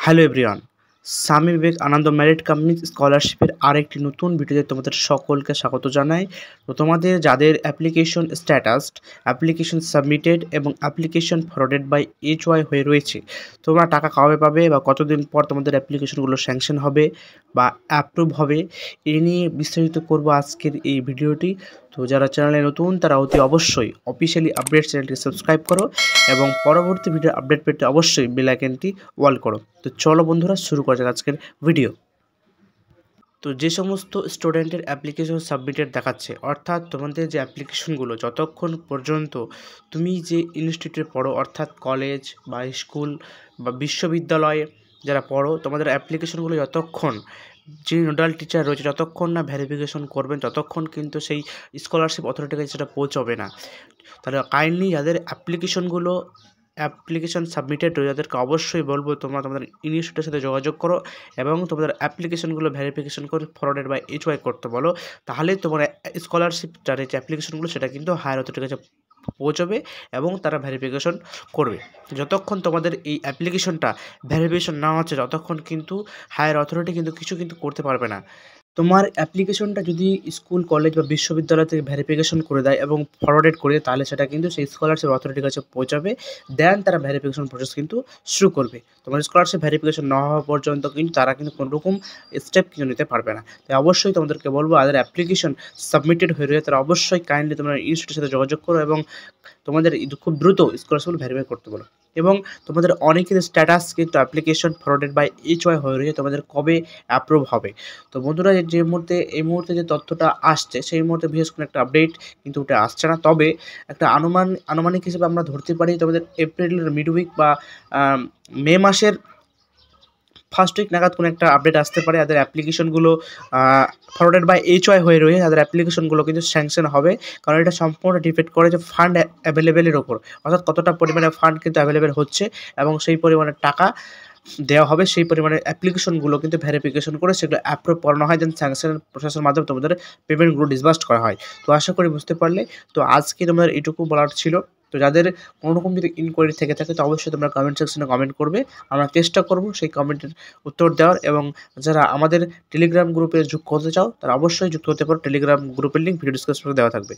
Hello everyone, স্বামী বিবেক আনন্দ merit company স্কলারশিপের আরেকটি নতুন ভিডিওতে তোমাদের সকলকে স্বাগত জানাই। তো তোমাদের যাদের অ্যাপ্লিকেশন স্ট্যাটাস, অ্যাপ্লিকেশন সাবমিটেড এবং অ্যাপ্লিকেশন ফরওয়ার্ডেড বাই HY হয়ে রয়েছে, তোমরা টাকা কবে পাবে বা কতদিন পর তোমাদের অ্যাপ্লিকেশনগুলো স্যাংশন হবে বা অ্যাপ্রুভ হবে, এ নিয়ে বিস্তারিত করব আজকের এই ভিডিওটি। তো যারা চ্যানেলে নতুন তারা অতি অবশ্যই অফিসিয়ালি আপডেট চ্যানেলটি সাবস্ক্রাইব করো এবং পরবর্তী ভিডিও আপডেট পেতে অবশ্যই বেল আইকনটি অল করো। তো চলো বন্ধুরা, শুরু করা যাক আজকের ভিডিও। তো যে সমস্ত স্টুডেন্টের অ্যাপ্লিকেশন সাবমিটেড দেখাচ্ছে, অর্থাৎ তোমাদের যে অ্যাপ্লিকেশনগুলো যতক্ষণ পর্যন্ত তুমি যে ইনস্টিটিউটে পড়ো, অর্থাৎ কলেজ বা স্কুল বা বিশ্ববিদ্যালয়ে যারা পড়ো, তোমাদের অ্যাপ্লিকেশনগুলো যতক্ষণ যে নোডাল টিচার রয়েছে যতক্ষণ না ভেরিফিকেশন করবেন ততক্ষণ কিন্তু সেই স্কলারশিপ অথরিটির কাছে সেটা পৌঁছবে না। তাহলে কাইন্ডলি যাদের অ্যাপ্লিকেশন সাবমিটেড রয়েছে তাদেরকে অবশ্যই বলবো তোমরা তোমাদের ইনস্টিটিউটের সাথে যোগাযোগ করো এবং তোমাদের অ্যাপ্লিকেশনগুলো ভেরিফিকেশন করে ফরওয়ার্ডেড বাই HY করতে বলো। তাহলে তোমার স্কলারশিপ যার যে অ্যাপ্লিকেশনগুলো সেটা কিন্তু হায়ার অথরিটির কাছে পৌঁছবে এবং তারা ভেরিফিকেশন করবে। যতক্ষণ তোমাদের এই অ্যাপ্লিকেশনটা ভেরিফিকেশন না হচ্ছে ততক্ষণ কিন্তু হায়ার অথরিটি কিছু করতে পারবে না। তোমার অ্যাপ্লিকেশনটা যদি স্কুল, কলেজ বা বিশ্ববিদ্যালয় থেকে ভেরিফিকেশন করে দেয় এবং ফরওয়ার্ডেড করে দেয়, তাহলে সেটা কিন্তু সেই স্কলারশিপ অথরিটির কাছে পৌঁছাবে। দেন তারা ভেরিফিকেশন প্রসেস কিন্তু শুরু করবে। তোমার স্কলারশিপ ভেরিফিকেশন না হওয়া পর্যন্ত কিন্তু তারা কোনো রকম স্টেপ নিতে পারবে না। তাই অবশ্যই তোমাদেরকে বলবো, যাদের অ্যাপ্লিকেশন সাবমিটেড হয়ে রয়েছে তারা অবশ্যই কাইন্ডলি তোমরা ইনস্টিটিউটের সাথে যোগাযোগ করো এবং তোমাদের খুব দ্রুত স্কলারশিপগুলো ভেরিফাই করতে বলো। এবং তোমাদের অনেকের স্ট্যাটাস কিন্তু অ্যাপ্লিকেশন ফরওয়ার্ডেড বাই HY হয়ে রয়েছে, তোমাদের কবে অ্যাপ্রুভ হবে। তো বন্ধুরা, এই মুহূর্তে যে তথ্যটা আসছে সেই মুহূর্তে বিশেষ কোনো একটা আপডেট কিন্তু ওটা আসছে না। তবে একটা আনুমানিক হিসেবে আমরা ধরতে পারি তোমাদের এপ্রিলের মিড উইক বা মে মাসের ফার্স্ট উইক নাগাদ কোনো একটা আপডেট আসতে পারে। যাদের অ্যাপ্লিকেশনগুলো ফরওয়ার্ডেড বাই HY হয়ে রয়েছে তাদের অ্যাপ্লিকেশনগুলো কিন্তু স্যাংশন হবে, কারণ এটা সম্পূর্ণ ডিপেন্ড করে যে ফান্ড অ্যাভেলেবেলের ওপর, অর্থাৎ কতটা পরিমাণে ফান্ড কিন্তু অ্যাভেলেবেল হচ্ছে এবং সেই পরিমাণে টাকা দেওয়া হবে, সেই পরিমাণে অ্যাপ্লিকেশনগুলো কিন্তু ভেরিফিকেশন করে সেগুলো অ্যাপ্রুভ করানো হয়, দেন স্যাংশন প্রসেসের মাধ্যমে তোমাদের পেমেন্টগুলো ডিসবার্সড করা হয়। তো আশা করি বুঝতে পারলে। তো আজকে তোমাদের এইটুকু বলার ছিল। তো যাদের কোনো রকম যদি ইনকোয়ারি থেকে থাকে তো অবশ্যই তোমরা কমেন্ট সেকশনে কমেন্ট করবে, আমরা চেষ্টা করব সেই কমেন্টের উত্তর দেওয়ার। এবং যারা আমাদের টেলিগ্রাম গ্রুপে যুক্ত হতে চাও তারা অবশ্যই যুক্ত হতে পারো, টেলিগ্রাম গ্রুপের লিঙ্ক ভিডিও ডিসক্রিপশনে দেওয়া থাকবে।